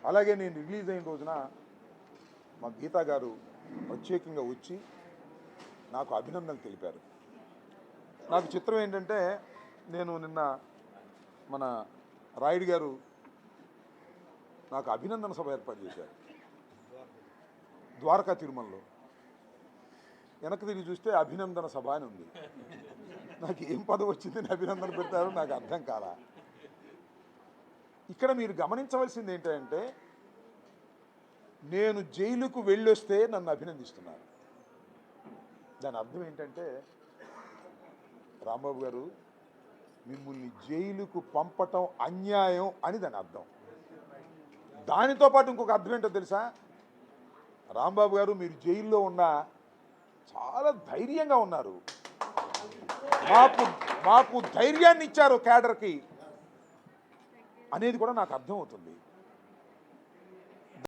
అలాగే నేను రిలీజ్ అయిన రోజున మా గీతా గారు ప్రత్యేకంగా వచ్చి నాకు అభినందనలు తెలిపారు. నాకు చిత్రం ఏంటంటే, నేను నిన్న మన రాయుడు గారు నాకు అభినందన సభ ఏర్పాటు చేశారు ద్వారకా తిరుమలలో. వెనక్కి తిరిగి చూస్తే అభినందన సభ అని ఉంది. నాకు ఏం పదవి వచ్చిందని అభినందన పెడతారో నాకు అర్థం కాలా. ఇక్కడ మీరు గమనించవలసింది ఏంటంటే, నేను జైలుకు వెళ్ళొస్తే నన్ను అభినందిస్తున్నారు. దాని అర్థం ఏంటంటే, రాంబాబు గారు మిమ్మల్ని జైలుకు పంపటం అన్యాయం అని దాని అర్థం. దానితో పాటు ఇంకొక అర్థం ఏంటో తెలుసా, రాంబాబు గారు మీరు జైల్లో ఉన్న చాలా ధైర్యంగా ఉన్నారు, మాకు ధైర్యాన్ని ఇచ్చారు క్యాడర్కి అనేది కూడా నాకు అర్థమవుతుంది.